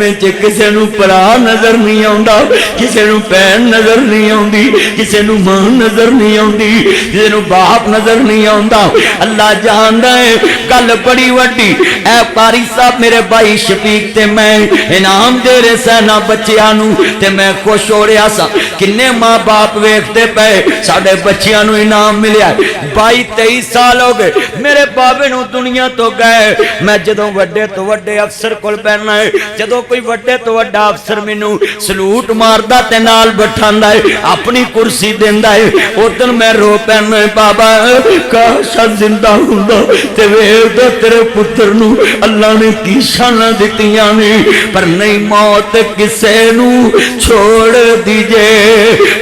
में किसी नूं भरा नजर नहीं आता, किसी नूं भैन नजर नहीं आती, किसी नूं मां नजर नहीं आती, किसी नूं बाप नजर नहीं आता। अल्लाह जानदा है गल बड़ी वड्डी। ऐ कारी साहब मेरे भाई शफीक ते मैं इनाम दे रहे सैना बच्चियां नूं ते मैं खुश हो रहा सा। किन्ने मां बाप वेखते पे साडे बच्चियां नूं इनाम मिलिया। 22-23 साल हो गए मेरे बाबे नूं दुनिया तो गए। मैं जदों वड्डे तो वड्डे अफसर कोल बैठना है, जदों कोई वड्डे तो वड्डा अफसर मैनू सलूट मारदा ते नाल बैठांदा है, अपनी कुर्सी देंदा है, उदन मैं रो पैना है बाबा काश जिंदा हुंदा ते वेखदा तेरे पुत्र नू अल्लाह ने की शाना दित्तियां ने। पर नहीं, मौत किसे नू छोड़ दीजे,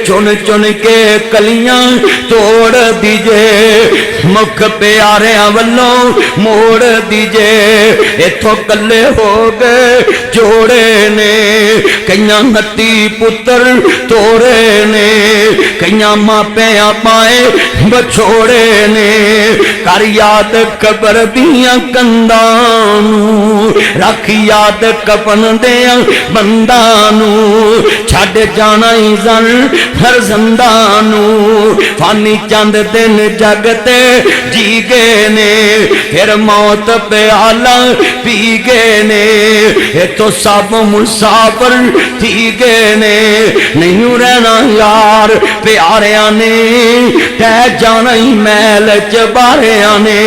चुन चुन के कलियां तोड़ दीजे, मुख प्यारियां वल्लों मोड़ दीजे। इथों कल्ले हो गए जोड़े ने, कईयां हत्ती पुत्र तोड़े ने, कईयां मापियां पाए बछोड़े ने। कर याद कबर दियां कंधां नूं, रख याद कफन दियां बंदां नूं, छड्ड जाना ही जन हर जिंदां नूं। फानी चंद दिन जगते जी गए ने, फिर मौत प्याला पी गए ने। तो सब मुसाफिर थी गए ने, नहीं रहना यार प्यारिया ने, तै जाना ही मैल च बारिया ने।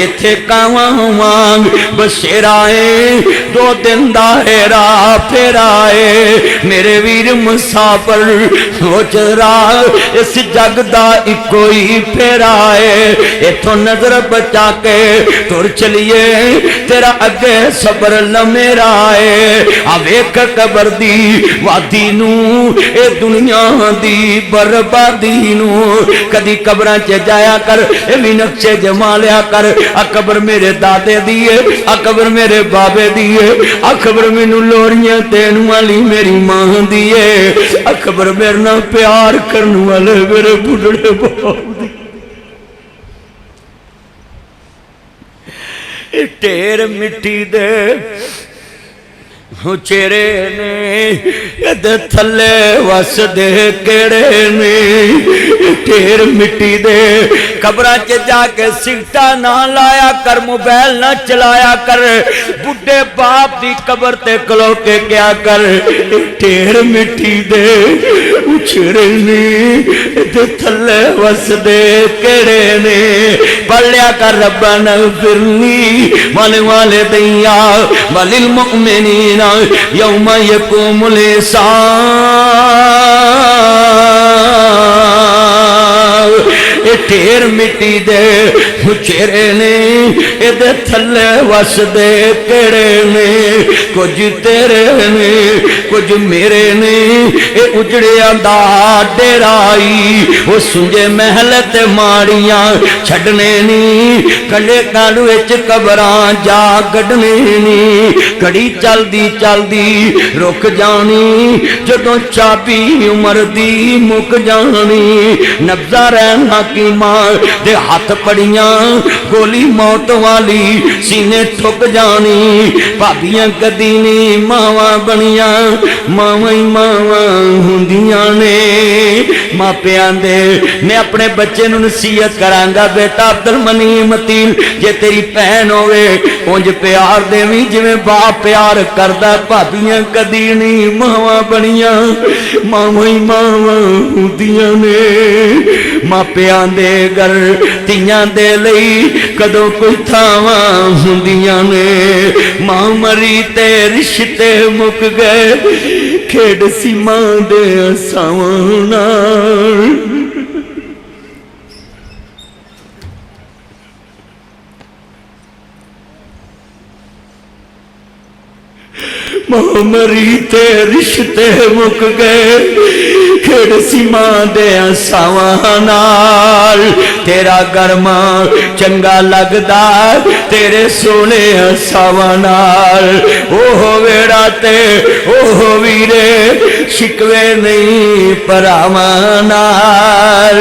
इथे कावां वांग बसेराए 2 दिन दा हेरा फेराए, मेरे वीर मुसाफिर सोच रहा इस जग दा इको ही फेराए। इथों नजर बचा के तुर चलिए तेरा अगे सबर लमेरा है। आ वेख कबर दी वादी नू ए दुनिया दी बर्बादी नू, कदी कबरां च जाया कर ए भी नक्शे जमा लिया कर। आ कबर मेरे दादे दी है, आ कबर मेरे बाबे दी है, आ कबर मैनू लोरियां देण वाली मेरी मां दी है, आ कबर मेरे नाल प्यार करने वाले मेरे बुढ़ड़े बाप दी। ढेर मिट्टी दे चेहरे ने, थले वस दे केड़े ने। ढेर मिट्टी दे कबरां च जाके सिगटा ना लाया कर, मोबाइल ना चलाया कर, बुढ़े बाप दी कबर ते खलो के क्या कर। ढेर मिट्टी दे चेहरे ने, थले वस दे केड़े ने। पढ़ लिया कर रब्बा न फिरनी वाले वाले दैया वलिल मुमिनीना यौमा यकुमुल हिसाब। ढेर मिट्टी दे चेहरे ने, इहदे थल्ले वस दे केड़े ने। कुछ तेरे ने कुछ मेरे ने, ए उजड़िया दा डेराई वो सुंजे महल ते माड़ियां छड्डने नी, कले कालू विच कबरां जा गड्ढने नी। घड़ी चलदी चलदी रुक जानी, जदों चाबी उमर दी मुक जानी। नब्जा रहना की मां दे हाथ पड़ियां, गोली मौत वाली सीने ठुक जानी। भाबियां कदी नी मावां बनियां, मावां ही मावां हुंदियां ने। मापियां दे मैं अपने बच्चे नूं नसीहत करांगा, बेटा अब्दुल मनीम मतीन जे तेरी भैन होवे उंज प्यार देवी जिवें बाप प्यार करदा। भाबियां कदी नी मावां बनियां, मावां ही मावां हुंदियां ने। मापियां दे घर तियां दे लई कदों कोई थावां हुंदियां ने। मां मरी ते रिश्ते मुक गए, खेड सी मां दे असावां नाल। मां मरी ते रिश्ते मुक गए, खेड़ सी मां दे सावां नाल तेरा गरमा चंगा लगदा तेरे सोने सावां नाल ओह वेड़ा ते ओह वीरे शिकवे नहीं भरावां नाल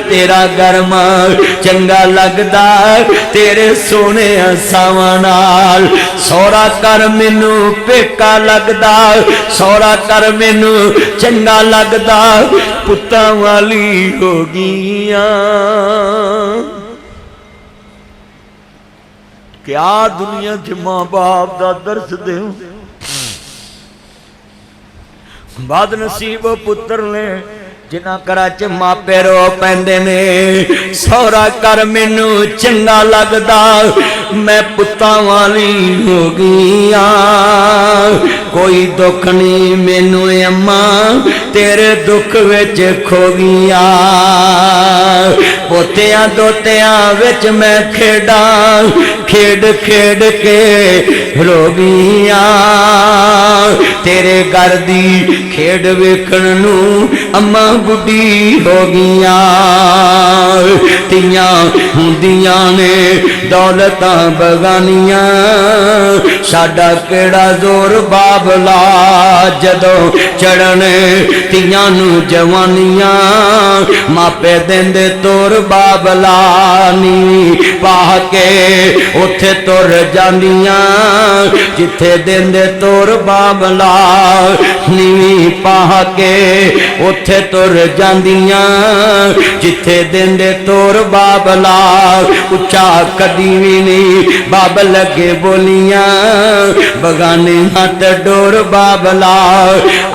तेरा गरमा चंगा लगदा तेरे सोने सावां नाल सौरा कर मैनू पेका लगदा सौरा कर मैनू चंगा लगदा पुत्तां वाली हो गईयां क्या दुनिया च मां बाप दा दर्द दे बदनसीब पुत्र ने जिन्ना घरां च मापे रो पैंदे ने सौरा कर मैनू चंगा लगदा मैं पुत्तां वाली हो गईयां कोई दुख नहीं मैनू अम्मा तेरे दुख विच खो गईयां पोतियां दोतियां विच मैं खेडा खेड खेड के रो गईयां तेरे घर दी खेड वेखण नू अम्मा बुढ़ी हो गईयां तियां हुंदियां ने दौलतां बगानियां साडा केड़ा जोर बाबला जदों चढ़ने तियां नू जवानियां मापे देंदे तोर बाबला नी पा के उथे तुर जांदियां जिथे देंदे तोर बाबला नी पा के उथे तुर जांदियां जिथे देंदे तोर बाबला उच्चा कदी भी नहीं बाबल लगे बोलियां बगाने हाथ डोर बाबला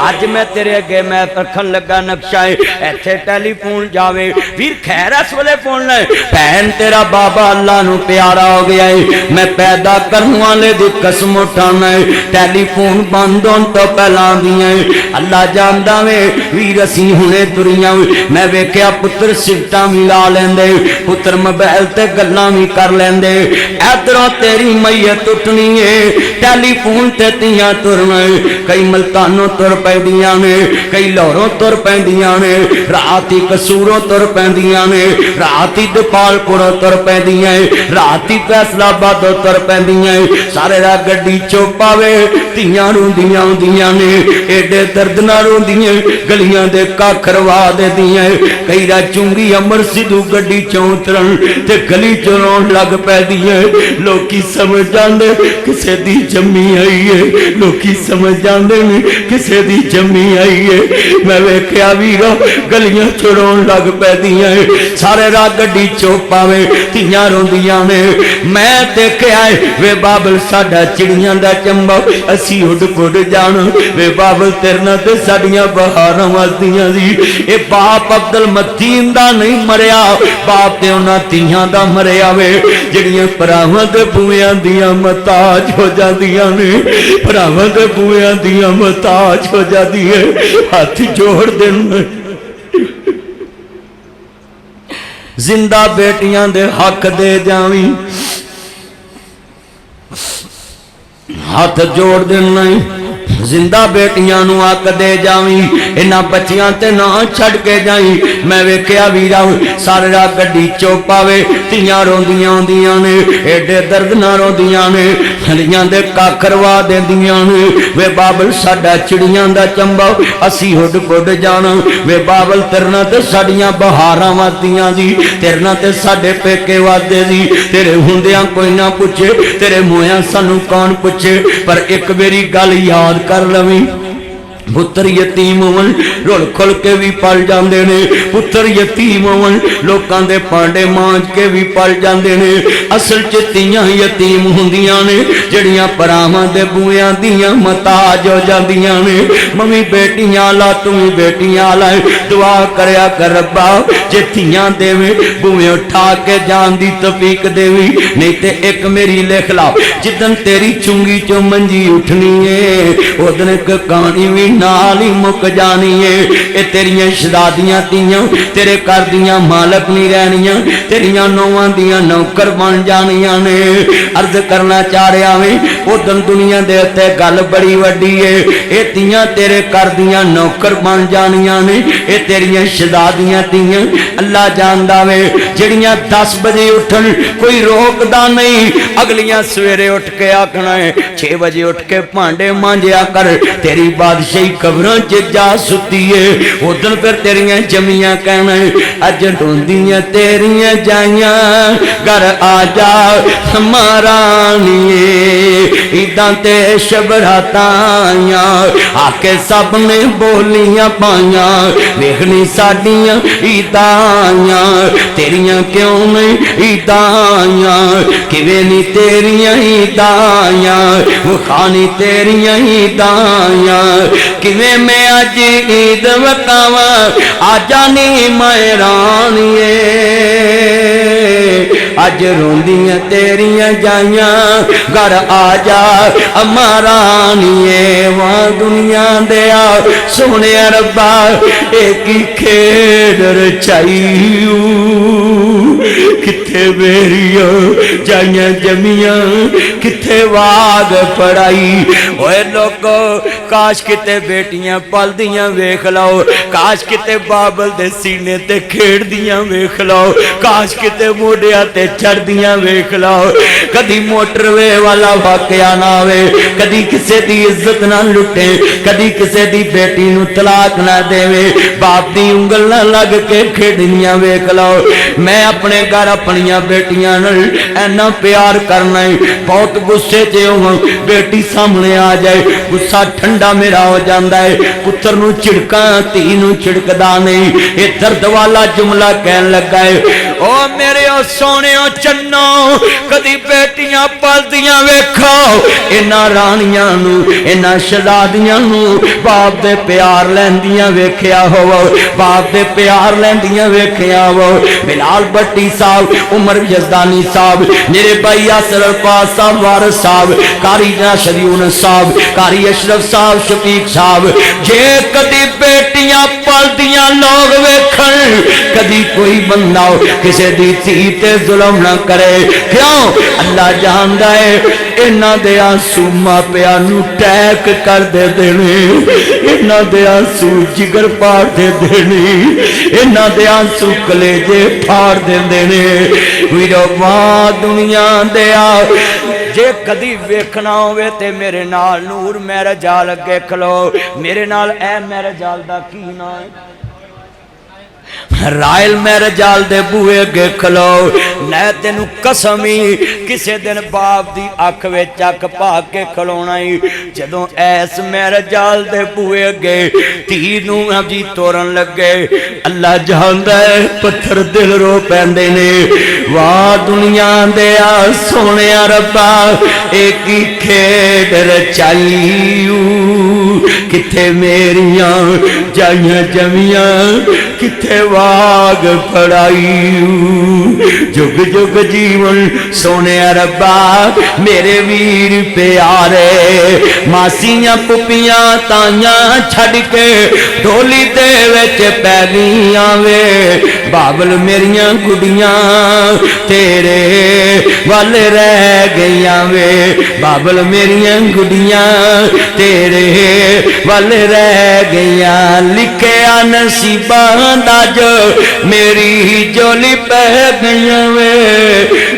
अज मैं तेरे अगे मैं रखन लगा नक्शा इथे टेलीफोन जावे वीर खैर इस वेले फोन ले भैन तेरा बाबा अल्लाह नू प्यारा हो गया है मैं पैदा करने वाले दी कसम उठाना है टेलीफोन बंद होने तो पहला दियां अल्लाह जानदा वे वीर असी हुणे तुरियां मैं वेख्या पुत्र सिफतां भी ला लेंदे पुत्र मोबाइल ते गल्लां भी कर लेंदे इधरों तेरी मैयत उठनी है टेलीफोन ते तियां तुरना कई मलकानों तुर पैंदियां ने कई लाहौरों तुर पैंदियां ने रात ही कसूरों तुर पैंदियां ने रात ही दपालपुरों तुर पैंदियां रात ही फैसलाबादों तुर पैंदियां सारे रात गड्डी चोपावे तियां रोंदियां आउंदियां ने एडे दर्द नाल रोंदियां गलियां दे काखरवा दे दियां कई रात चुंगी अमर सिद्धू गड्डी चों उतरन ते गली चों रोन लग पैंदियां लोकी समझ जांदे किसे दी जम्मी आई है लोकी समझ जांदे ने किसे दी जम्मी आई है मैं वेख्या वीरो गलियां चों रोन लग पैंदियां सारे रात गड्डी चोपावे तियां रोंदियां ने मैं देखिया वे बाबल साडा चिड़ियां दा चंबा असी उड़ पुड़ जान वे बाबल तेरे नाल ते साडियां बहारां वसदियां सी ए बाप अब्दुल मतीन दा नहीं मरिया बाप ते उन्हां तियां दा मरिया वे जिहड़ियां भरावां ते बूहियां दियां मताज हो जांदियां ने भरावां ते बूहियां दियां मताज हो जांदी है हाथ जोड़ देन जिंदा बेटियां दे हक दे जावी हाथ जोड़ देना जिंदा बेटियां नू हक दे जावी इन्हां बच्चियां ते ना छड़ के जाई मैं वेख्या वीरा सारे रात गड्डी चोपावे तियां रोंदियां आउंदियां ने एडे दर्द नाल रोंदियां ने हलियां दे काखरवा देंदियां ने वे बाबल साडा चिड़ियां दा चंबा असी हुड पुड जाना वे बाबल तेरे नाल ते साडियां बहारां वसदियां सी तेरे नाल ते साडे पेके वसदे सी तेरे हुंदियां कोई ना पुछे तेरे मोया सानू कौन पुछे पर एक मेरी गल याद कर लवी पुत्र यतीम होवन रुल खुल के भी पल जाते ने पुत्र यतीम होवन लोकां दे भांडे मांज के भी पल जाते ने असल च तियां यतीम हुंदियां ने जड़ियां भरावां दे बूहियां दियां मताज हो जांदियां ने मम्मी बेटियां ला तू भी बेटियां ला दुआ करया कर रब्बा जे तियां देवे बूहे उठा के जान दी तौफीक देवी नहीं ते एक मेरी लिख ला जिदन तेरी चुंगी चो मंजी उठनी है उदन एक कहानी भी नाल ही मुक जानी है। ये तेरियां शहजादियां तियां तेरे घर दियां मालक नहीं रहनियां, तेरियां नौवां दियां नौकर बन जानियां ने। अर्ज करना चाह रहा वे उदन दुनिया दे उत्ते गल बड़ी वड्डी है। ये तियां तेरे घर दियां नौकर बन जानियां ने। ये तेरियां शहजादियां तियां अल्लाह जानदा वे जड़ियां 10 बजे उठन कोई रोकदा नहीं, अगलियां सवेरे उठ के आखना है 6 बजे उठ के भांडे मांजिया कर, तेरी बादशाही कब्रों च जा सुती है। उदन फिर तेरियां जमियां कहना है अज ढूंढियां तेरियां जाइयां घर आ जा समारानिए। इदां ते शबराताइयां आके सब ने बोलियां पाइयां, वेखनी साडियां ईदाइयां तेरियां क्यों नहीं ईदाइयां, किवें नी तेरियां ईदाइयां खानी तेरियां ईदाइयां, किवें मैं अज ईद वकावा आजा नी मैं रानिए। अज रोंदियां तेरियां जाइयां घर आ जा अम्मा रानिए। वहां दुनिया दया सोने रब्बा एक ही खेड रचाईऊ, किथे मेरिया जाइयां जमियां किथे वाग पढ़ाई। ओए लोगो काश किते बेटियां पलदियां वेख लो, काश किते बाबल दे सीने ते खेड़दियां वेख लो, काश किते मोढियां ते चढ़दियां वेख लो। कदी मोटरवे वाला वाकया ना आवे, कदी किसे दी इज्जत ना लुटे, कदी किसे दी बेटी नू तलाक ना देवे, बाप दी उंगल ना लग के खेड़नियां वेख लो। मैं अपने घर अपनियां बेटियां नाल ऐना प्यार करना है, बहुत गुस्से च होवां बेटी सामने आ जाए गुस्सा ठंडा मेरा हो जाता है। पुत्र नू झिड़का धी नू झिड़कदा नहीं। ये दर्द वाला जुमला कहन लगा है ओ मेरे ओ सोने ओ चन्नो, कदी बेटियां पलदियां वेखो इन्हां रानियां नू इन्हां शहजादियां नू बाप दे प्यार लैंदियां वेखिया होवो, बाप दे प्यार लैंदियां वेखिया हो। बिलाल भट्टी साहब, उमर यजदानी साहब, मेरे भाई यासर अरफात साहब, वारिस साहब, कारी नाशरी यूनुस साहब, कारी अशरफ साहब, शफीक साहब, जे कदी बेटियां पलदियां लोग वेखण, कदी कोई बंदा किसी दी धी ते जुल्म ना करे। क्यों? अल्लाह जानदा है इन्हां दे आंसू मापियां नू टैक कर दे देने, इन्हां दे आंसू जिगर पाड़ दे देने, इन्हां दे आंसू कलेजे फाड़ देंदे ने। वीरो वाह दुनिया दे जे कदी वेखना होवे ते मेरे नाल नूर मेरे जाल अगे खलो। मेरे नाल ए मेरे जाल दा की ना है? रायल मेरे जाल दे बूहे अगे खलो। मैं तेनू कसम ही किसे दिन बाप दी अख विच अख पा के खलोना ही, जदों ऐस मेरे जाल दे बूहे अगे धी नू जी तोरन लगे, अल्लाह जानदा है पत्थर दिल रो पैंदे ने। वाह दुनिया दे सोने रब्बा एक ही खेड रचाईऊ, किथे मेरियां जाइयां जमियां किथे वाग पढ़ाईऊ। जुग जुग जीवन सोने रब्बा मेरे वीर प्यारे, मासियां पुपियां ताइयां छड़ के ढोली दे विच पैलियां वे, बाबल मेरियां गुड़ियां तेरे वल रह गईयां वे, बाबल मेरियां गुड़ियां तेरे वल रह गईयां। लिखिया नसीबां दा जो मेरी जोली पै गईयां वे,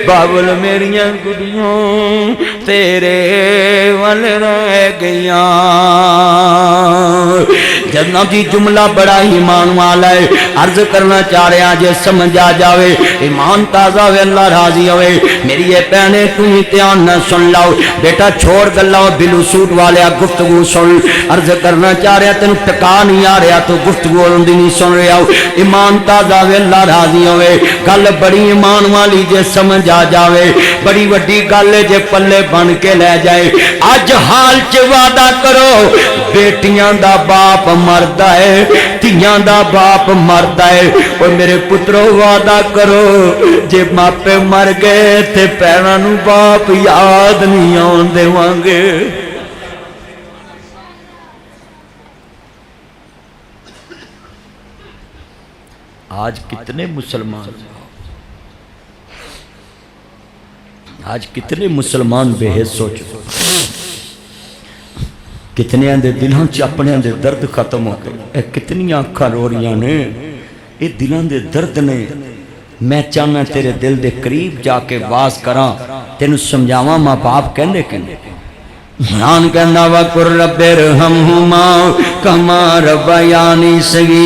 बाबल मेरियां गुड़ियां तेरे वल रह गईयां। जनाब जी जुमला बड़ा ईमान वाला है, अर्ज करना चाह रहा जे समझ आ जावे, ईमान ताजा वे अल्लाह राजी होवे। मेरी ये भैने तू ध्यान न सुन लो बेटा, छोड़ गल्ला बिलू सूट वाले गुफ्तगू सुन। अर्ज करना चाह रहा तेन टका नहीं आ रहा तो गुफ्तगू नहीं सुन रहा। ईमान ताजा वे अल्लाह राजी होवे। गल बड़ी ईमान वाली जे समझ आ जावे, बड़ी वड्डी गल जे पल्ले बन के ले जाए। अज हाल च वादा करो बेटियां दा बाप मरदा है, धियां दा बाप मरदा है। और मेरे पुत्रो वादा करो जे मापे मर गए ते पैरां नू बाप याद नहीं आउण देवांगे। आज कितने मुसलमान, आज कितने मुसलमान बेहिस हो चुके, कितने दे दिलों च अपने दे दर्द खत्म हो गए। कितनी अखां रो रही ने, ये दिलों के दर्द ने। मैं चाहना तेरे दिल के करीब जाके वास करा, तेन समझावा। माँ बाप कहते कहते ध्यान कहना वा कुर रब्बिर हमहुमा कमा रब्बयानी सगीरा।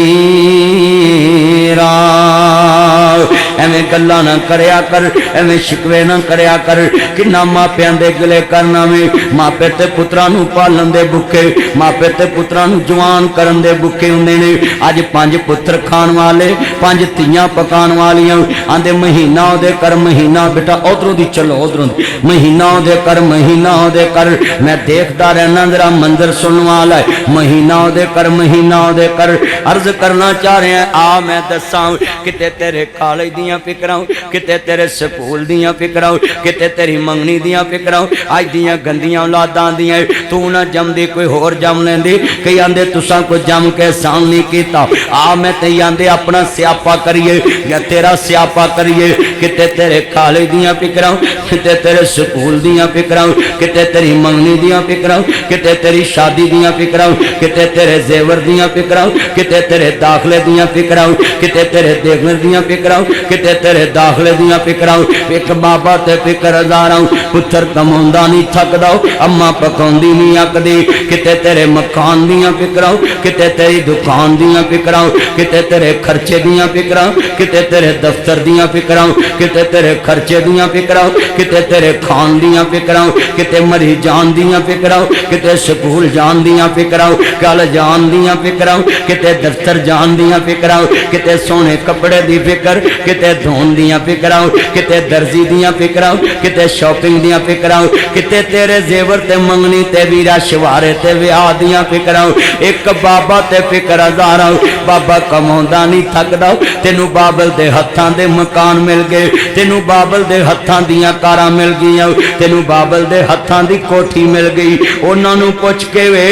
एवें गल्लां ना करया कर, एवें शिकवे ना करया कर। किन्ना मापियां दे गले करना में, मापे ते पुत्रां नूं पालन दे भुखे, मापे ते पुत्रां नूं जवान करन दे भुखे हुंदे ने। अज 5 पुत्र खाण वाले, 5 धीआं पकाण वालियां। आंदे महीना ओदे कर, महीना बेटा उधरों दी चलो, उधरों महीना ओदे कर, महीना ओदे कर। मैं देखता रहना, जरा मंजर सुनने वाला है। महीना ओदे कर, महीना ओदे कर। अर्ज करना चाह रहे हैं, आ मैं दसा किते तेरे कॉलेज दियां फिक्रां, किते तेरे स्कूल दियां फिक्रां, किते तेरी मंगनी दियां फिक्रां। अज दियां गंदियां औलादां दियां तू ना जमदी, कोई होर जम लेंदी। कई आंदे तुसां को जम के साम नहीं कीता। आ मैं ते आंदे अपना स्यापा करिए या तेरा स्यापा करिए। किते तेरे कॉलेज दियां फिक्रां, किते तेरे स्कूल दियां फिक्रां, किते तेरी मंगनी दियां फिक्रां, किते तेरी शादी दियां फिक्रां, किते तेरे जेवर दियां फिक्रां, किते तेरे दाखले दियां फिक्रां, किते तेरे देखने दियां फिक्रां, किते तेरे दाखले दियां फिक्रां। एक बाबा ते फिक्र हजारां, पुत्र कमाउंदा नहीं थकदा, अम्मा पकाउंदी नहीं अकदी। किते तेरे मकान दियां फिक्रां, किते तेरी दुकान दियां फिक्रां, किते तेरे खर्चे दियां फिक्रां, किते तेरे दफ्तर दियां फिक्रां, किते तेरे खर्चे दियां फिक्रां, किते तेरे खान दियां फिक्रां, किते मरी जान दियां फिक्रां, किते स्कूल जान दियां फिक्रां, कल जान दियां फिक्रां, किते दफ्तर जान दियां फिक्रां, किते सोने कपड़े दी फिक्र, किते धोन दियां फिक्रां, किते दर्जी दियां फिक्रां, किते शॉपिंग दियां फिक्रां, किते तेरे जेवर ते मंगनी ते वीरा शवारे ते विआह दियां फिक्रां। एक बाबा ते फिक्र हजारां, बाबा कमाउंदा नहीं थकदा। तेनू बाबल दे हत्थां दे मकान मिल गए, तेनू बाबल दे हत्थां दियां कारां मिल गईयां, तेनू बाबल दे हत्थां दी कोठी मिल गई। उन्होंने पुछ के वे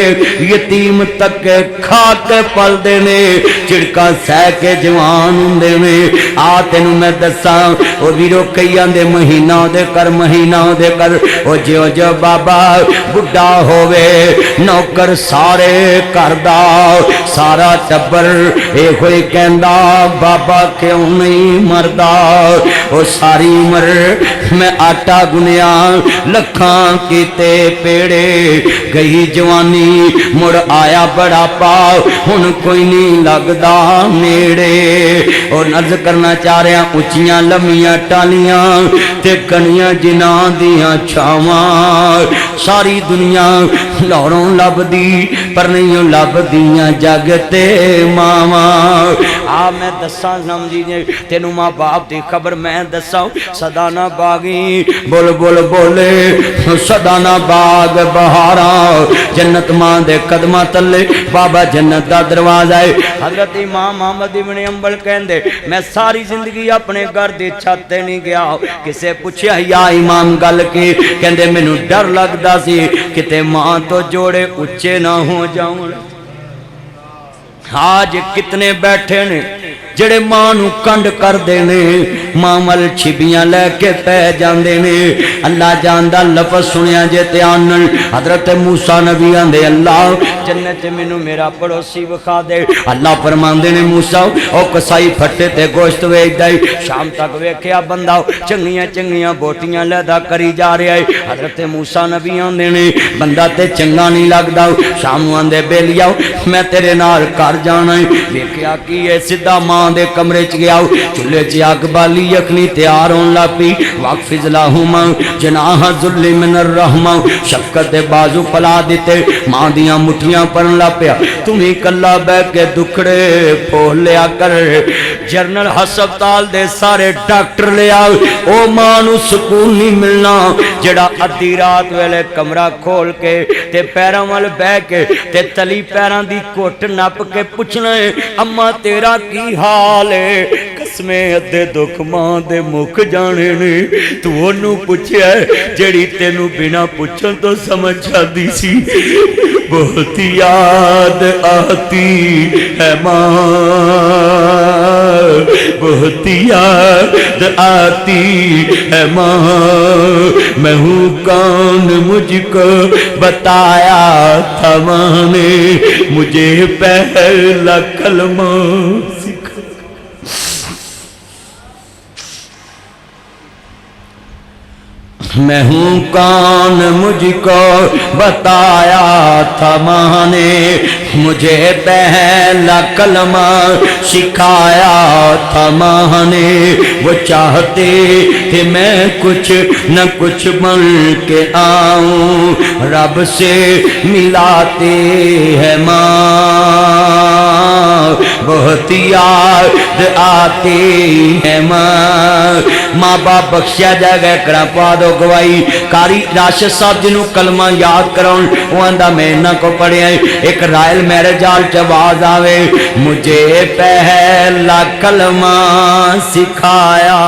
यतीम तक खा के पलते ने, चिड़का सह के जवान होंदे ने। आ तेनू मैं दसा ओ वीरो, कई आंदे महीना दे कर, महीना दे कर। ओ ज्यो ज्यो बाबा बुढ़ा होवे, नौकर सारे घर दा सारा टब्बर एहो ही कहंदा, बाबा क्यों नहीं मरदा। ओ सारी उम्र मैं आटा गुनिया, लखां कीते पेड़े, गई जवानी मुड़ आया बड़ापा, हुण कोई नहीं लगदा नेड़े। और नर्ज करना चाह रहा, उच्चियां लम्मियां टालियां ते कनियां जिन्हां दियां छावां। सारी दुनिया लाहौरों लभदी पर नहीं लभदियां जग ते मावां। आ मैं दसा समझी जे तेनू माँ बाप की खबर मैं दसा। सदा ना बागी बोल बोल बोले, सदा ना बाग बहारा, जन्नत मां दे कदमां तले बाबा जन्नत दा दरवाजा है। हजरत इमाम अहमद इब्न अंबल कहंदे, मैं सारी जिंदगी अपने घर दी छत ते नहीं गया। किसे पूछया या इमाम गल की, कहंदे मैनू डर लगदा सी किते मां तो जोड़े उच्चे ना हो जाऊं। आज कितने बैठे ने जेड़े मां नू कंड करदे ने, मां वल छिबियां लैके पै जांदे ने। अल्लाह जानदा लफज सुनिया जे ध्यान नाल। हजरत मूसा नबी आंदे, अल्लाह जन्नत च मैनू मेरा पड़ोसी विखा दे। अल्लाह फरमांदे ने, मूसा ओ कसाई फट्टे ते गोश्त वेचदा है। शाम तक वेख्या बंदा चंगियां चंगियां बोटियां लैदा करी जा रहा है। हजरत मूसा नबी आंदे ने, बंदा ते चंगा नहीं लगदा। शाम नूं आंदे, बेलिया मैं तेरे नाल घर जाना है। वेख्या की है, सीधा मां दे कमरे च गया, चूल्हे च अग बाली, यखनी तैयार होने लग पई। वाकफिज लाहुमा जनाह जुल्ली मिनर रहमा, शक्कर दे बाजू फैला दिते, मां दियां मुठियां पड़न लग पिया। तुम ही कला बह के दुखड़े फोल लिया कर। जनरल हस्पताल दे सारे डॉक्टर ले आओ, ओ मां नू सुकून नहीं मिलना जेड़ा अद्धी रात वेले कमरा खोल के ते पैरां वाल बह के ते तली पैरां दी घुट नप के पुछना है, अम्मा तेरा की हाल है। किस्में अद्धे दुख मां दे मुख जाने ने। तू ओनू पुछया जेड़ी तेनू बिना पुछन तो समझ जाती सी। बहुत याद आती है मां, बहुत याद आती है मां, मैं हूँ कौन मुझको बताया था मां ने, मुझे पहला कलमा सिखा। मैं हूँ कौन मुझको बताया था मां ने, मुझे पहला कलमा सिखाया था मां ने। वो चाहते थे मैं कुछ न कुछ बन के आऊं, रब से मिलाते हैं मां, बहुत याद आते हैं मां। माँ बाप बख्शिया जाएगा करा पा दो गवाही। कारी राशिद साहब जिन्हों कलमा याद कराउन वो आंदा मैं इन्हां को पढ़िया। एक रायल मैरिज हाल च आवाज आवे, मुझे पहला कलमा सिखाया।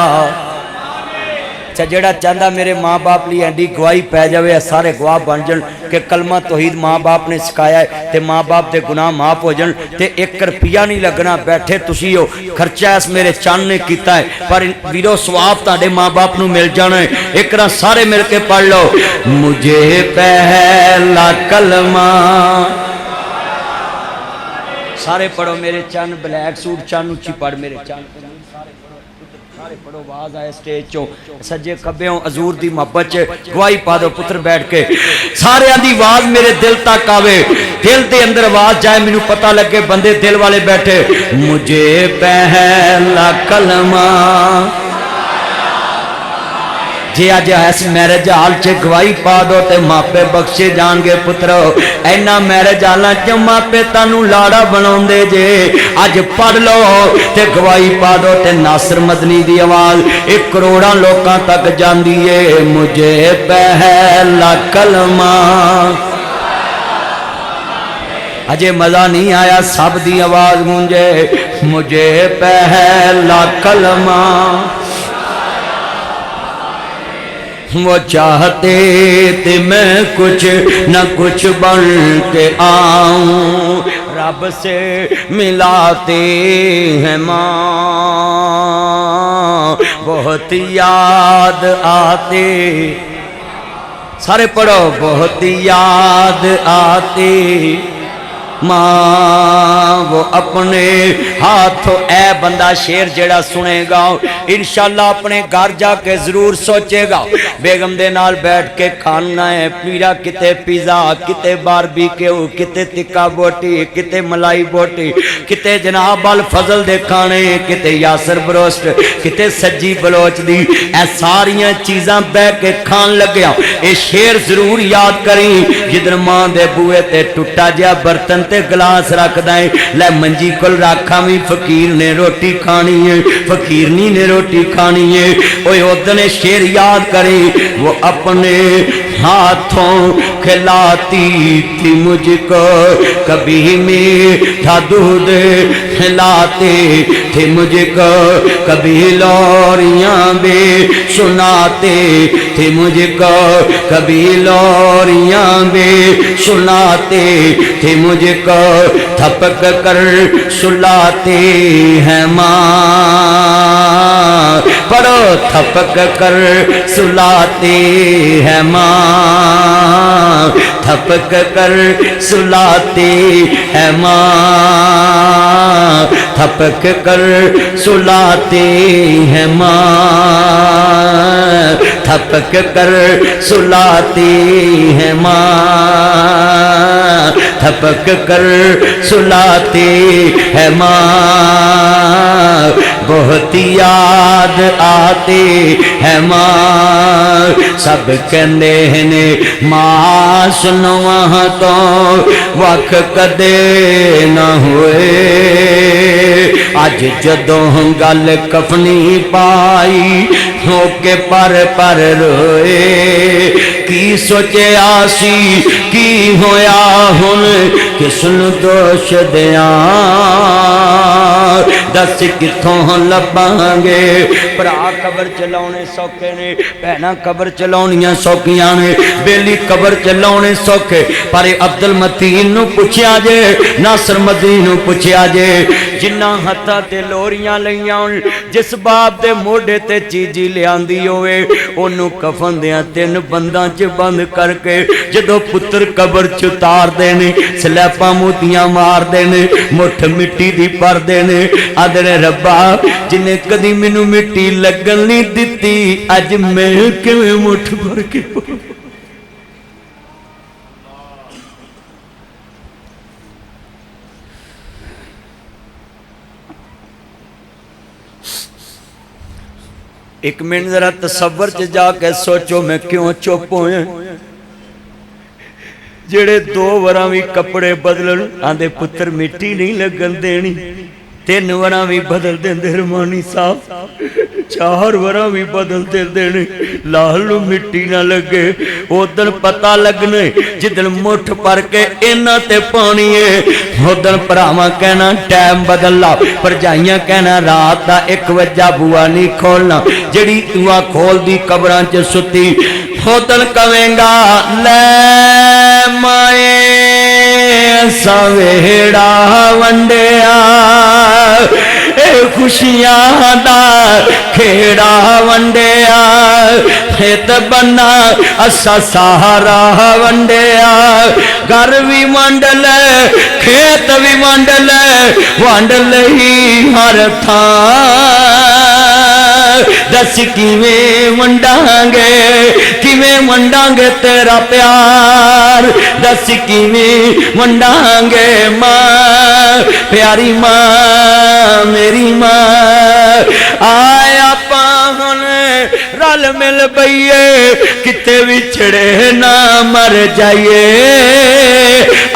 अच्छा जेड़ा चाहता मेरे माँ बाप लिए एंडी गवाही पै जाए, सारे गवाह बन जान कि कलमा तौहीद माँ बाप ने सिखाया है, तो माँ बाप के गुनाह माफ हो जान, तो 1 रुपया नहीं लगना। बैठे तुसी हो, खर्चा इस मेरे चंद ने किया है, पर वीरो स्वाब तुहाडे माँ बाप नूं मिल जाना है। एक बार सारे मिल के पढ़ लो, मुझे पहला कलमा। सारे पढ़ो मेरे चंद, ब्लैक सूट चंद उची पढ़ मेरे चंद, सारे पढ़ो। आवाज आए स्टेज चो सज्जे खब्बे हजूर दी मोहब्बत च गवाही पा दो पुत्र बैठ के। सारे दी आवाज मेरे दिल तक आवे, दिल के अंदर आवाज जाए, मैनू पता लगे बंदे दिल वाले बैठे। मुझे पहला कलमा जे अज इस मैरिज हाल च गवाही पा दो तो मापे बख्शे जाएंगे पुत्रो। इन्ना मैरिज हालों च मापे तानू लाड़ा बनाउंदे जे, अज पढ़ लो ते गवाही पा दो ते नासिर मदनी दी आवाज 1 करोड़ लोकां तक जांदी है। मुझे पहला कलमा, अजे मजा नहीं आया, सब दी आवाज गूंजे, मुझे पहला कलमा। वो चाहते थे मैं कुछ न कुछ बन के आऊं, रब से मिलाते हैं मां, बहुत याद आते। सारे पढ़ो, बहुत याद आते मां वो अपने हाथों। ए बंदा शेर जेड़ा सुनेगा इंशाअल्लाह अपने घर जाके जरूर सोचेगा, बेगम दे नाल बैठ के खाना है पीड़ा, किते पिज़्ज़ा, किते बारबीक्यू, किते तिक्का बोटी, किते मलाई बोटी, किते जनाब अल फजल दे खाने, किते यासर ब्रोस्ट, किते सज्जी बलोच दी। ए सारियां चीज़ां बह के खान लग्या। ये शेर जरूर याद करी, जिधर मां दे बूहे ते टुटा जिहा बर्तन ते गिलास रखदा है, लै मंजी कोल रखा भी फकीर ने रोटी खानी है, फकीरनी ने रोटी खानी है। ओए उदने शेर याद करे, वो अपने हाथों खिलाती थी मुझको, कभी मीठा दूध खिलाते थे मुझको, कभी लोरियां भी सुनाते थे मुझको, कभी लोरियां भी सुनाते थे मुझको, थपक कर सुलाते हैं माँ। पढ़ो, थपक कर सुलाते हैं माँ, थपक कर सुलाते हैं माँ, थपक कर सुलाते हैं माँ, थपक कर सुलाते हैं माँ, थपक कर सुलाते हैं माँ, बहुत याद आते हैं माँ। सब कहते ने मां सुनो तो वख कदे न होए, अज जदों गल कफनी पाई होके पर रोए। की सोचिया सी की होया हुन किसनू दोष दियां, दस कित्थों लभांगे। भरा कबर चलाने सौखे ने, भैनां कबर चलाउणियां सौखियां ने, बेली कबर चलाने सौखे। पर अब्दुल मतीन नूं पुछया जे, नासर मदनी नूं पुछया जे, जिन्ना हत्थां ते लोरियां लईआं होण, जिस बाप दे मोढे ते चीजी लिआंदी होवे, ओनूं कफन दियां 3 बंदां च बंद करके जदों पुत्र कबर च उतारदे ने, सलैपां मोतियां मारदे ने, मुठ मिट्टी दी भरदे ने। आदरे रब्बा जिन्हें कदी मैनू मिट्टी लगन नहीं दिती, अज मैं किवें मुठ भर के एक मिनट जरा तसव्वुर च जाके सोचो, मैं क्यों चुप होया। जेड़े 2 वरां भी कपड़े बदलन आंदे पुत्र मिट्टी नहीं लगन देनी, 3 वरां भी बदल देंदे रमानी साहब, 4 वरां भी बदल देंदे ने, लाल नूं मिट्टी ना लगे। उदन पता लगने जिदन मुठ भर के इन्हां ते पानी है, उदन भरावां कहना टाइम बदल ला, भरजाइयां कहना रात दा 1 वजा बुआ नहीं खोलना, जड़ी बुआ खोल दी कबरां च सुती। उदन कवेंगा ले माए सवेड़ा वंडिया, खुशियां दा खेड़ा वंडिया, खेत बन्ना असा सहारा वंडिया, घर भी वंड ले खेत भी वंड ले, वंड लई हर थां। दस किवें वंडांगे, किवें वंडांगे तेरा प्यार, दस किवें वंडांगे मां प्यारी मां मेरी मां। आया पाहुन रल मिल बईए, किते विछड़े ना मर जाइए।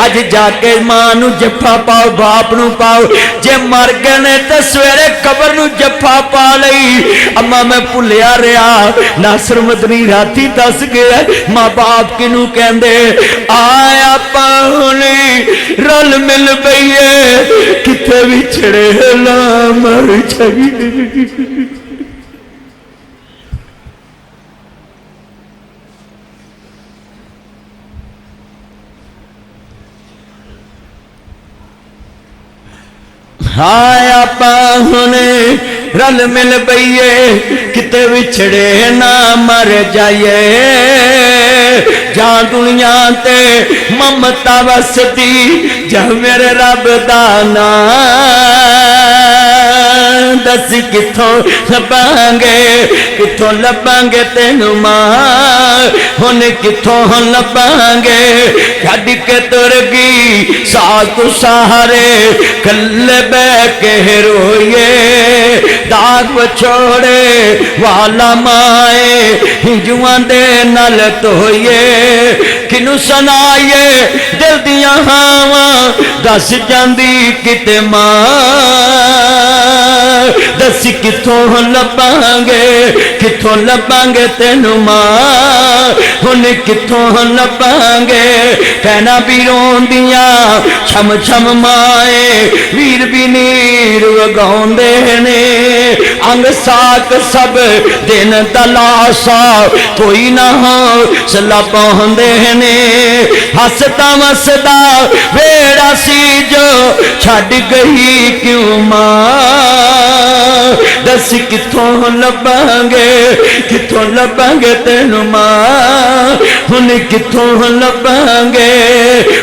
अज जाके मां नू जफा पाओ, बाप नू पाओ, जे मर गए ने तो सवेरे कबर नू जफा पा लई। अम्मा मैं भुलिया रहा, नासर मदनी राती दस गया मां बाप किनू कहंदे। आया पाहुनी रल मिल बईए, किते विछड़े ना मर जाइए। आया पाहुने रल मिल बईए, किते विछड़े ना मर जाइए। जां दुनिया ते ममता वसदी, जा मेरे रब दा नाम। दस किथों लभांगे, किथों लभांगे तेनू मां, हुन किथों लभांगे। छड्ड के तुर गई साथ सहारे, कल्ले बह के रोइए। दाग छोड़े वाला माए, हिंजुआं दे नल धोइए। किनू सुनाइए दिल दियां हावां, दस जांदी किते मां। दस किथों लभांगे, किथों लभांगे तेनू मां, हुन किथों लभांगे। कहना भी रोंदियां छम छम माए, वीर भी नीर वगाउंदे ने। अंग साक सब दिन तलाशा, कोई ना हो सला पाउंदे ने। हसदा वसदा वेड़ा सी जो, छड्ड गई क्यों मां। दस किथों लभांगे, किथों लभांगे तेनू मां, हुन किथों लभांगे।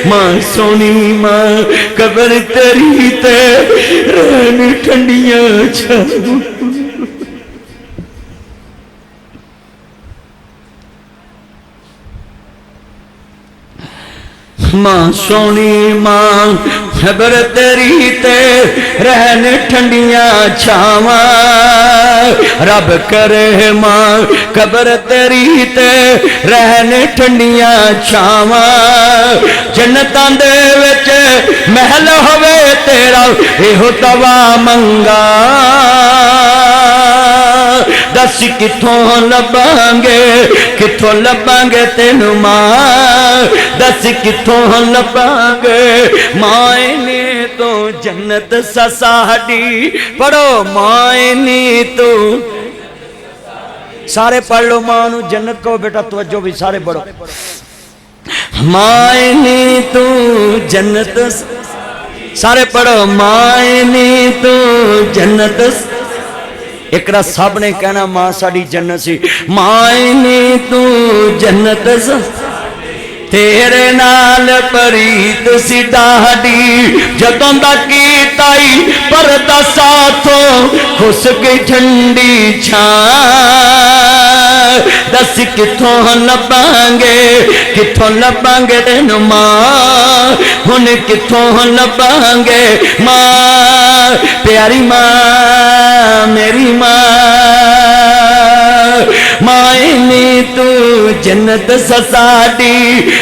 मां सोनी मां कबर तेरी ते रहन ठंडियां छावां। मां सोनी मां खबर तेरी ते रहन ठंडियां छावां। रब करे मां खबर तेरी ते रहन ठंडियां छावां। जन्नतां दे विच महल होवे तेरा एहो तवा मंगा। दस किथों लभांगे, किथों लभांगे तेनू मां। दस किथों लभांगे माए ने तो जन्नत साडी। पढ़ो मायनी तो सारे पढ़ लो मां नू जन्नत को बेटा तवज्जो भी सारे पढ़ो। मायनी तू जन्नत सारे पढ़ो मायनी तू जन्नत। एकरा सब ने कहना मां साडी जन्नत सी। मायनी तू जन्नत तेरे नाल प्रीत सी डाडी। जदों दा कीताई परदा साथों खुस गई ठंडी छां। दस किथों लबांगे तेन मां। हुन किथों लबांगे मां प्यारी मां मेरी मां। मायनी तू जन्नत साडी।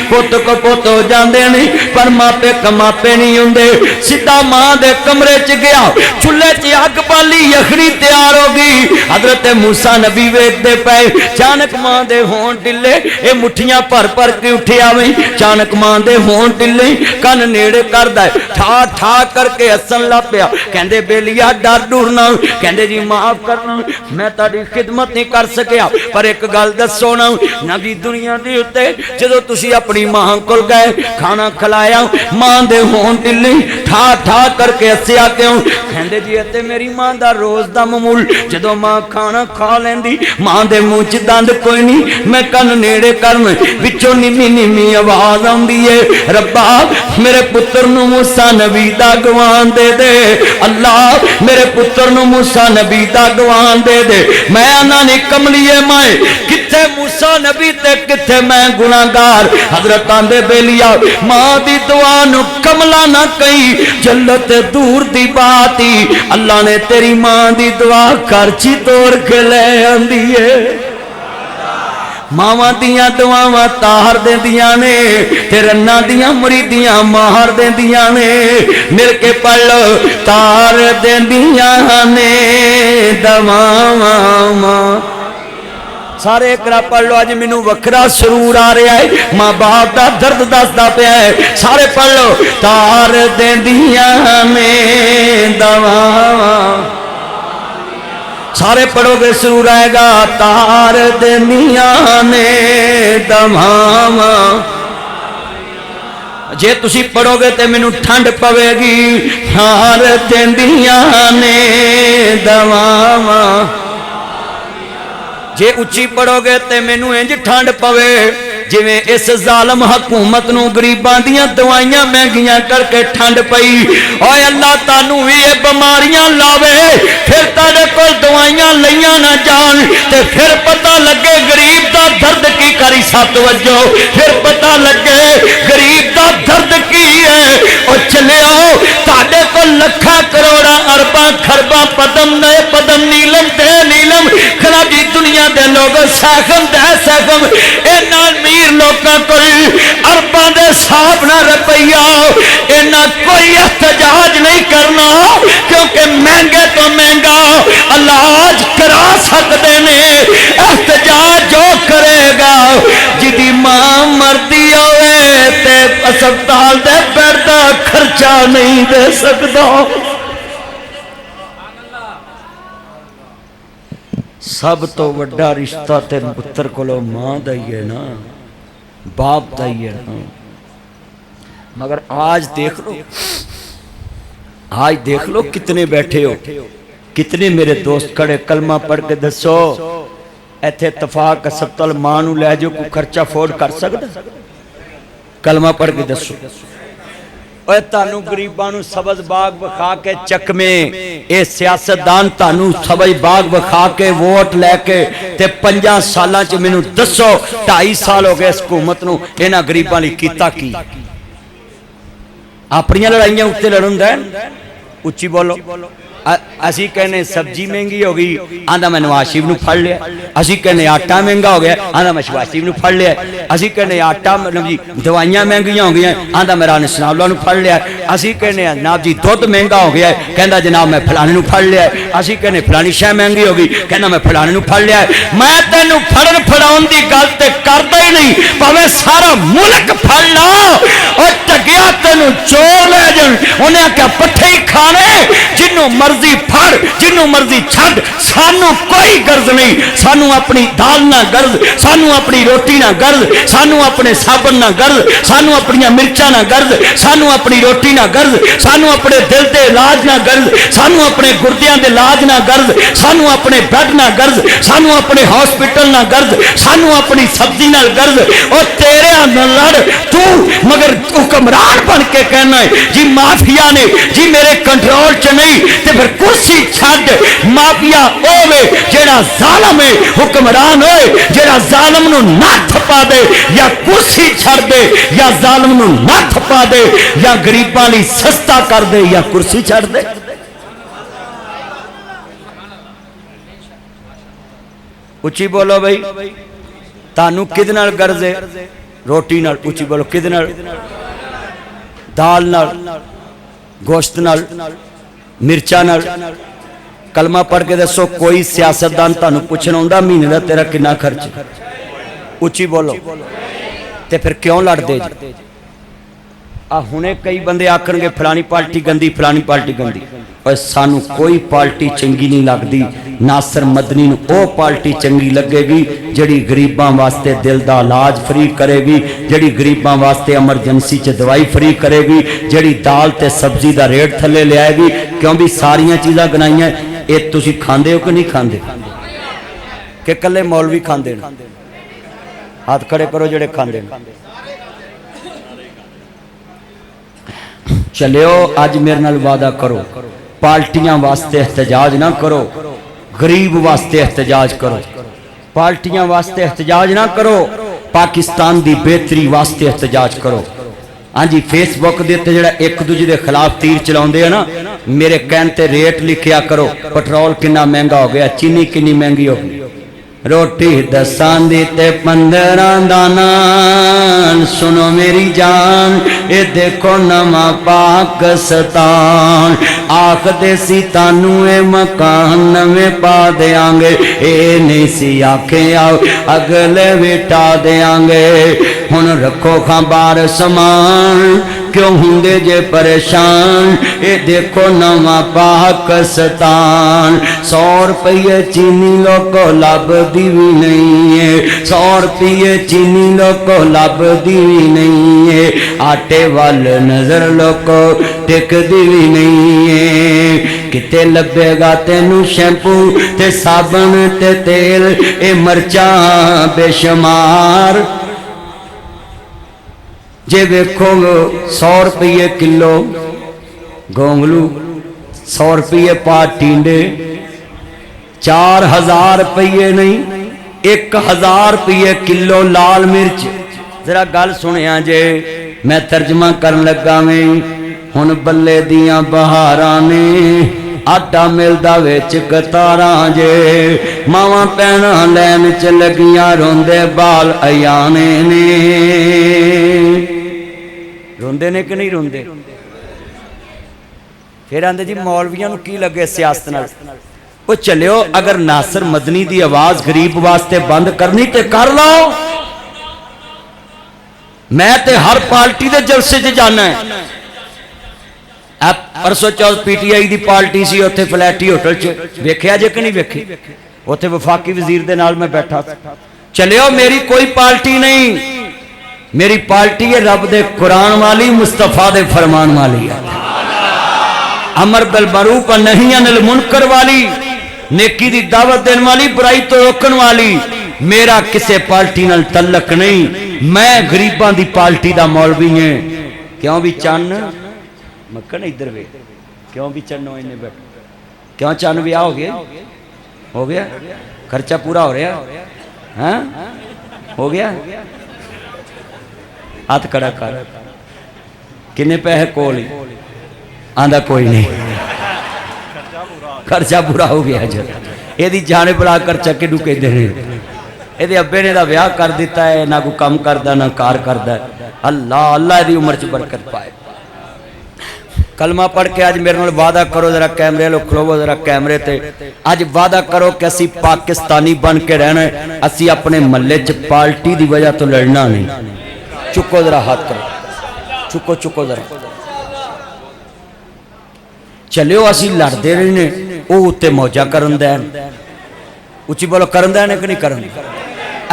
पुत को पुत हो जाते नहीं पर मापे कमापे नहीं होंगे। सीधा मां दे कमरे च गया चूल्हे च अग पाली यखनी तैयार हो गई। हजरत मूसा नबी वेखते पे चानक मां दे होण ढिले ये मुठियां भर भर के उठे आवे। चानक मां दे होण ढिले कन नेड़े करदा ठा ठा करके हसन लग पिया। कहंदे बेलिया डर डूर ना। कहंदे जी माफ करना मैं ताड़ी खिदमत नहीं कर सकिया पर एक गल दसो ना नबी दुनिया दे उत्ते जदों तुसी अपनी मां कोल गए खाना खिलाया मां दे होण ढिले ठा ठा करके हसिया क्यों। कहंदे जी इत्ते मेरी मां दा रोज दा मामूल जदों मां खाना खा लैंदी मां दे मुंह च दंद कोई नहीं मैं कन नेड़े करन विचों निमी निमी आवाज आउंदी है रब्बा मेरे पुत्र नू मूसा नबी दा गवान दे दे। अल्लाह मेरे पुत्र नू मूसा नबी दा गवान दे दे। मैं आना नहीं कमलिए मैं किथे मूसा नबी ते किथे मैं गुनाहगार। हजरत आंदे बेलिया मां दी दुआ नू कमला ना कही जल्लत दूर दी बात ही। अल्लाह ने तेरी मां दी दुआ खर्ची तोड़ के ले आंदी है। मावां दियां दुआवां तार देंदियां ने ते रन्ना दियां मुरीदियां मार देंदियां ने। मिल के पढ़ लो तार देंदियां ने दवावां। सारे एकरा पढ़ लो अज मैनू वखरा सुरूर आ रहा है मां बाप का दर्द दसदा पिया है। सारे पढ़ लो तार देंदियां ने दवावां। सारे पढ़ोगे सुरूर आएगा तार देंदियां ने दवावां। जे तुसी पढ़ोगे तो मैनू ठंड पवेगी। तार देंदियां ने दवावां। जे उच्ची पढ़ोगे तो मैनू इंज ठंड पवे जिवें इस जालम हुकूमत नू गरीबां दियां दवाइयां महंगियां करके ठंड पई। ओए अल्लाह तानू भी ये बीमारियां लावे फिर तेरे कोल दवाइयां लईयां ना जान ते फिर पता लगे गरीब दा दर्द की करी सत वजो फिर पता लगे गरीब दा दर्द की है। और चले आओ ताडे कोल लखा करोड़ा अरबा खरबा पदम नए पदम नीलम दे नीलम खराबी दुनिया दे लोग सहकम दे सहकम इन्ना अमीर लोगों को अरबां दे हिसाब ना रुपया इन्ना कोई एहतजाज नहीं करना क्योंकि महंगे तो महंगा इलाज करा सकते ने। एहतजाज जो करेगा जिदी मां मरदी होवे ते अस्पताल दे बेड दा खर्चा नहीं दे सकता। सब तो वड्डा रिश्ता तेरे पुत्र कोलो मां दा ही है ना बाप दा ही है ना। मगर आज देख लो कितने बैठे हो कितने मेरे दोस्त खड़े कलमा पढ़ के दसो इत्थे इत्तफाक अस्पताल मां नू लै जाओ कोई खर्चा अफोर्ड कर सकदा। कलमा पढ़ के दसो और तानू गरीबां नू सबज बाग विखा के चकमे ये सियासतदान तानू सबज बाग विखा के वोट लैके ते 5 सालां च मैनू दसो 2.5 साल हो गए इस हुकूमत नू इन्हां गरीबां लई कीता की। अपनियां लड़ाइयां उत्ते लड़न दै उच्ची बोलो असी कहने सब्जी महंगी हो गई, आंदा मैं नवाज शरीफ नूं फड़ लिया। असी कहने आटा महंगा हो गया, आंदा मैं शहबाज शरीफ नूं फड़ लिया। असी कहने आटा मतलब जी दवाइयां महंगियां हो गई, आंदा मैं राणा सनाउल्लाह नूं फड़ लिया। असी कहने जनाब जी दुध महंगा हो गया, कहंदा जनाब मैं फलाने नूं फड़ लिया। असी कहने फलानी शह महंगी हो गई, कहना मैं फलाने नूं फड़ लिया। मैं तैनूं फड़न फड़ाउण दी गल ते करदा ही नहीं, भावें सारा मुल्क फड़ ला और टगिया तेनूं चोर ले जाण। उन्हें आख्या पट्ठे ही खाने, जिन्हों मर्जी फड़ जिन्हों मर्जी छड़, सानू कोई गर्ज नहीं। सानू अपनी दाल ना गर्ज, सानू अपनी रोटी ना गर्ज, सानू अपने साबन ना गर्ज, सानू अपनी मिर्चा ना गर्ज, सानू अपनी रोटी ना गर्ज, सानू अपने दिल के इलाज ना गर्ज, सानू अपने गुर्दियां के इलाज ना गर्ज, सानू अपने बेड ना गर्ज, सानू अपने हॉस्पिटल ना गर्ज, सानू अपनी सब्जी ना गर्ज। और तेरे लड़ तू मगर हुक्मरान बन के कहना है जी माफिया ने जी मेरे कंट्रोल च नहीं, तो फिर कुर्सी छड़। माफिया होवे जेड़ा जालम है, हुक्मरान होए जेड़ा जालम नूं नत्थ पा दे, या कुर्सी छड़ दे या जालम नूं नत्थ पा दे, या गरीबां लई सस्ता कर दे या कुर्सी छड़ दे। उच्ची बोलो भाई, तानू किदे नाल गर्ज है? रोटी नाल। उच्ची बोलो किदे नाल? दाल नाल, गोश्त नाल, मिर्चा नाल। कलमा पढ़ के दसो कोई सियासतदान तुहानू पुछण आउंदा महीने दा तेरा कितना खर्च? उच्ची बोलो। ते फिर क्यों लड़दे जी? हुणे कई बंदे आखणगे फलानी पार्टी गंदी, फलानी पार्टी गंदी। पर सानू कोई पार्टी चंगी नहीं लगती। नासर मदनी नूं ओह पार्टी चंगी लगेगी जिहड़ी गरीबां वास्ते दिल दा इलाज फ्री करेगी, जिहड़ी गरीबां वास्ते एमरजेंसी च दवाई फ्री करेगी, जिहड़ी दाल ते सब्जी दा रेट थल्ले लियाएगी। क्यों भी सारियां चीज़ां गनाइयां ये तुसीं खांदे हो कि नहीं खांदे? कि कल्ले मौलवी खांदे ने? हाथ खड़े करो जिहड़े खांदे ने। चलियो अज मेरे नाल वादा करो, पार्टियां वास्ते एहतजाज ना करो, गरीब वास्ते एहतजाज करो। पार्टियां वास्ते एहतजाज ना करो, पाकिस्तान की बेहतरी वास्ते एहतजाज करो। हाँ जी, फेसबुक के उत्ते जिहड़ा एक दूजे के खिलाफ तीर चलाउंदे है ना, मेरे कहने ते रेट लिखिया करो। पेट्रोल कितना महंगा हो गया, चीनी कितनी महंगी हो गई, रोटी 10 दी ते 15 दा नान। सुनो मेरी जान, ये देखो नवा पाकिस्तान। आखदे सी तानू ए मकान नवे पा देंगे, ए नहीं सी आखे आओ अगले विटा देंगे। हुण रखो खां बार समान, क्यों होंगे जे परेशान। ये देखो नवा पाकिस्तान। 100 रुपये चीनी लोको लभदी भी नहीं है, 100 रुपये चीनी लोको लभदी भी नहीं है। आटे वाल नजर लोको टिकदी भी नहीं है। किते लभेगा तेनू शैंपू ते साबन ते तेल, ए मर्चा बेशुमार। जे वेखो 100 रुपये किलो गोंगलू, 100 रुपये पा टींडे, 4000 रुपये नहीं 1000 रुपये किलो लाल मिर्च। जरा गल सुनिया जे, मैं तर्जमा करन लगा में। हुण बल्ले दियां बहारां ने, आटा मिलदा विच कतारां जे। मावां भैणां लैन च लगियां, रोंदे बाल अयाने ने। रोंदे ने कि नहीं रोंदे? फिर आंदे जी मौलवियां नूं की लगे सियासत नाल। ओ चलियो, अगर नासर मदनी दी आवाज गरीब वास्ते बंद करनी ते कर लो। मैं ते हर पार्टी दे जलसे च जाना है। परसों चौथ पीटीआई की पार्टी सी, उत्थे फ्लैटी होटल च वेखिया जे कि नहीं वेखी? उत्थे वफाकी वजीर दे नाल मैं बैठा। चलियो, मेरी कोई पार्टी नहीं, मेरी पार्टी है रब दे कुरान वाली, मुस्तफा दे फरमान वाली है। अमर बिल मरूफ और नही अनिल मुनकर वाली, नेकी दी दावत देने वाली, बुराई तो रोकन वाली। मेरा किसी पार्टी नाल तल्लक नहीं। मैं गरीबां दी पार्टी दा मौलवी है। क्यों भी चन्न मक्कन इधर वे, क्यों भी चन्नो इन्हें बैठ, क्यों चन्न ब्याह हो गया? हो गया? खर्चा पूरा हो रहा है? हो गया? हाथ खड़ा कर। किन्ने पैसे कोल? आंदा कोई नहीं। खर्चा पूरा हो गया जो ये जाने बड़ा खर्चा किनू कहते हैं ये अब्बे ने ब्याह कर दिता है ना कोई काम करता ना कार करता अल्लाह अल्लाह दी उम्र च बरकत पाए कलमा पढ़ के अज मेरे नाल वादा करो जरा कैमरे लो खलोवो जरा कैमरे ते अज वादा करो कि असी पाकिस्तानी बन के रहना है असी अपने महल्ले च पार्टी की वजह तो लड़ना नहीं चुको जरा हाथ करो चुको चुको जरा चलियो असी लड़ते रहने वो उत्ते मौजा करन दैन उची बोलो करन दैन कि नहीं करन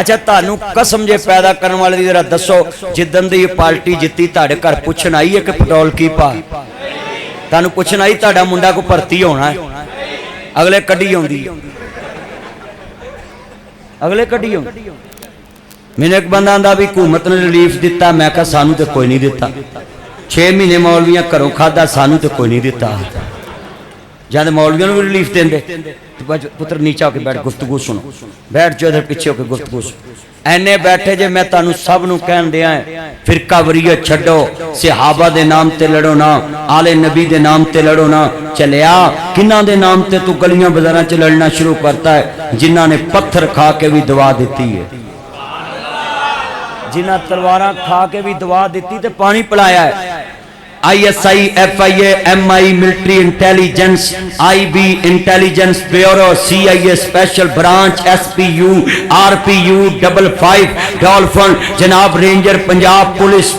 अच्छा तुहानू कसम जे पैदा करने वाले दी जरा दसो जिदन दी पार्टी जित्ती तुहाडे घर पुछन आई है कि पेट्रोल की पा तुहानू पुछन आई तुहाडा मुंडा को भर्ती होना है अगले कड्डी आउंदी अगले कड्डी आउंदी मैंने एक बंदा आंदा भी हुकूमत ने रिलीफ दिता मैं कहा सानू तो कोई नहीं दिता 6 महीने मौलवियां घरों खादा सानू तो कोई नहीं दिता जब मौलवियों को भी रिलीफ देंदे पुत्र नीचा होकर बैठ गुफ्तगू सुनो बैठ जो इधर पीछे होकर गुफ्तगू सुनो एने बैठे जे मैं तुहानू सब नू कहन दिया है फिरका वरीयत छड्डो सहाबा दे नाम ते लड़ो ना आले नबी दे नाम ते लड़ो ना चलिया किन्ना दे नाम ते तू गलियां बाजारां च लड़ना शुरू करता है जिन्हां ने पत्थर खा के भी दवा दी है जिन्हां तलवारां खा के भी दवा दी ते पानी पिलाया है ISI, FIA, MI, military intelligence, IB, intelligence bureau, CIA, special branch, SPU, RPU, 55, dolphin, जनाब रेंजर, पंजाब पुलिस,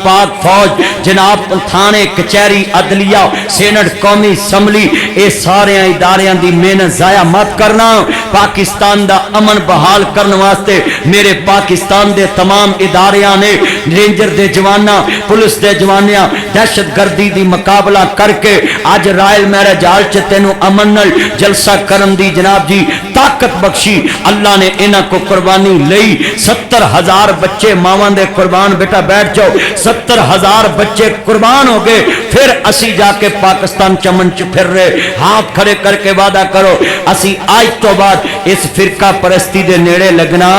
पाक फौज, जनाब थाने कचहरी अदलिया सेनेट कौमी असम्बली ये सारे इदारियां की मेहनत जाया मत करना पाकिस्तान का अमन बहाल करने वास्ते मेरे पाकिस्तान के तमाम इदारियां ने रेंजर के जवाना पुलिस के जवानिया दहशत गर्दी की मुकाबला करके अज रॉयल मैरिज हाल च तेनों अमन नाल जलसा करन दी जनाब जी ताकत बख्शी अल्लाह ने इन्हां को कुर्बानी लई 70,000 बच्चे मावां दे कुर्बान बेटा बैठ जाओ 70,000 बच्चे कुर्बान हो गए फिर असी जाके पाकिस्तान चमन च फिर रहे हाथ खड़े करके वादा करो असी आज तो बाद इस फिरका परस्ती दे नेड़े लगना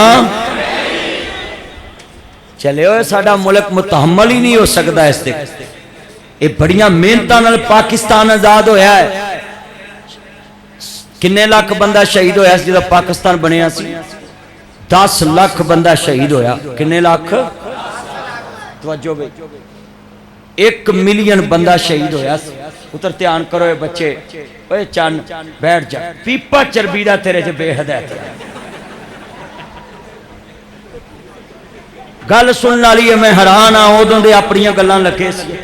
चले हो साडा मुल्क मुतहम्मल ही नहीं हो सकता इस ते ये बड़ियां मेहनतां नाल पाकिस्तान आजाद होया है किन्ने लाख बंदा शहीद होया जो पाकिस्तान बनिया सी 10 लाख बंदा शहीद होया किन्ने लाख तवज्जो बे 1 मिलियन बंदा शहीद होया उतर ध्यान करो ये बच्चे ओए चन बैठ जा पीपा चरबी दा तेरे च बेहद है गल सुनने वाली है मैं हैरान हाँ उदों दे अपनियां गल्लां लगे सी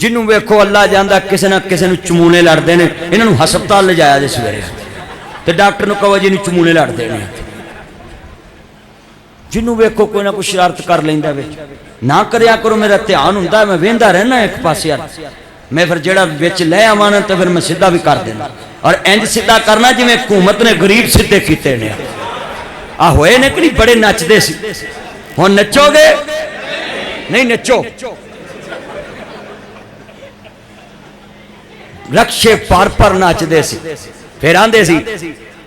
जिन्हों वेखो अल्लाह जांदा किसी ना किसी नूं चमूने लड़ते हैं इन्हों हस्पताल ले जाया जे सवेरे तो डॉक्टर नूं कहो जी चमूने लड़ते हैं जिन्हों वेखो कोई ना कोई शरारत कर लेंदा वे ना करया करो मेरा ध्यान हुंदा मैं वेंदा रहना एक पासे यार मैं फिर जेड़ा विच ले आवां ना तो फिर मैं सीधा भी कर देना और इंज सीधा करना जिवें हुकूमत ने गरीब सीधे कीते ने आ होए ने कि नहीं बड़े नचदे सी हुण नचोगे नहीं नचो रक्षे पार पर नचदे सी फिर आंदे सी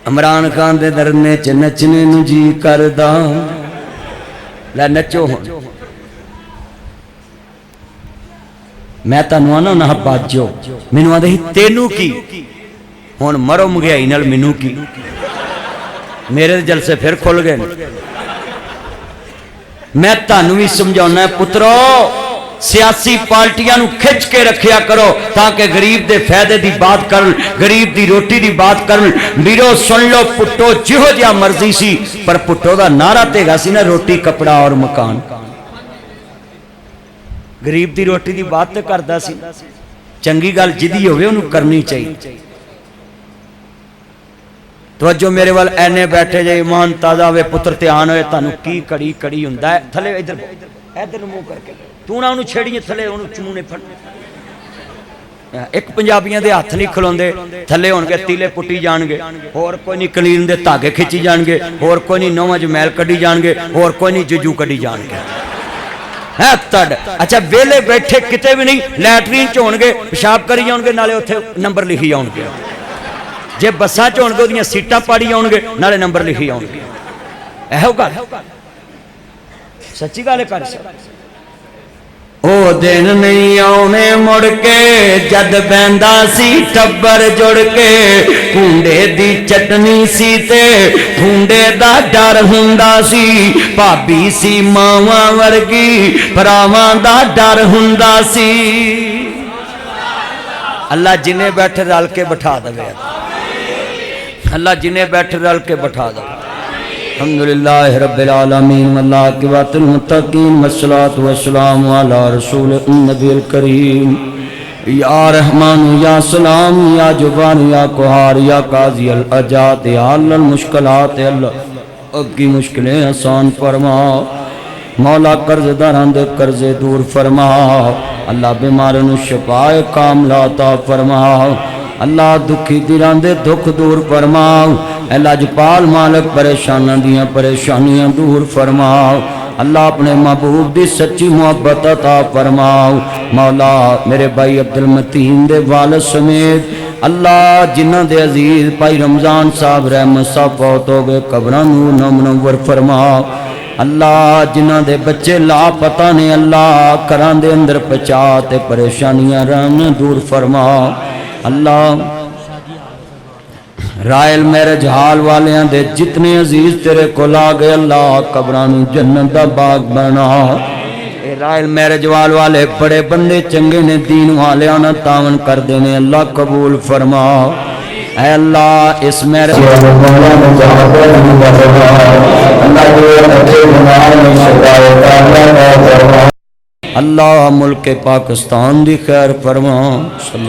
इमरान खान दे दरने च नचने नूं जी करदा लै नचो हुण मैं तुहानूं आना ना बाजो मैनूं आंदे तेनू की हुण मरो महंगाई नाल मैनू की मेरे जलसे फिर खुल गए मैं तुहानूं भी समझाउणा पुत्रो सियासी पार्टियां खिंच के रखिया करो ताकि गरीब के फायदे की बात कर गरीब की रोटी की बात कर वीरो सुन लो पुट्टो जिहो जिहा मर्जी सी पर पुट्टो का नारा तेगा सी ना रोटी कपड़ा और मकान गरीब की रोटी की बात तो करता सी चंगी गल जिदी होवे उन्होंने करनी चाहिए तवज्जो मेरे वाल एने बैठे जे ईमान ताजा वे पुत्र ध्यान होए तानू की कड़ी कड़ी हुंदा है थले इधर इधर मुंह करके तू ना उन्होंने छेड़िए थले उन्होंने चमूने फड़ एक पंजाबियों के हथ नहीं खलोंदे थले होणगे तीले पुट्टी जाणगे होर कोई नहीं कलीन दे धागे खिंची जाणगे होर कोई नहीं नौवां च मैल कड्ढी जाणगे होर कोई नहीं जजू कड्ढी जाणगे है तड़ अच्छा वेले बैठे किते भी नहीं लैटरीन च होणगे पेशाब करी जाणगे नाले उत्थे नंबर लिखी आउणगे जे बसां च होणगे ओहदियां सीटां पाड़ी आउणगे नाले नंबर लिखी आउणगे इहो गल सच्ची गल कर ओ दिन नहीं आने मुड़ के जद बैंदा सी टब्बर जुड़ के भूंडे दी चटनी सी ते भूंडे दा डर हुंदा सी भाभी सी मावां वर्गी भरावां दा डर हुंदा सी। अल्लाह जिन्हें बैठे रल के बैठा दे, अल्लाह जिन्हें बैठे रल के बैठा दे। अल्हम्दुलिल्लाह रब्बिल आलमीन वल्लाकिबातुल मुत्तकीन वस्सलातु वस्सलामु अला रसूलिन नबील करीम। या रहमान या सलाम या जुबान या कुहार या काजी अल अजात या अल मुश्किलात अल्लाह अब की मुश्किलें आसान फरमा। मौला कर्जदारां दे कर्जे दूर फरमा। अल्लाह बीमारां नूं शिफाए कामिला अता फरमा। अल्लाह दुखी दिलां दे दुख दूर फरमाओ। लजपाल मालिक परेशानां दियां परेशानियां दूर फरमाओ। अल्लाह अपने महबूब दी सच्ची मुहब्बत अता फरमाओ। मौला मेरे भाई अब्दुल मतीन दे वालिद समेत अल्लाह जिन्हां दे अजीज भाई रमजान साहब रहमत साहब फौत हो गए, कब्रां नूर मुनव्वर फरमाओ। अल्लाह जिन्हां दे बच्चे लापता ने अल्लाह घरां दे अंदर पहुंचा ते परेशानियां रहन दूर फरमाओ। अल्लाह रायल मैरिज हाल वालियां दे जितने अजीज तेरे को ला गए अल्लाह कब्रां नूं जन्नत दा बाग बना। रायल मैरिज हाल वाले बड़े बंदे चंगे ने, दीन वालियां ना तावन करदे ने, अल्लाह कबूल फरमा। ऐ अल्लाह इस मैरिज अल्लाह मुल्क पाकिस्तान दी खैर फरमा।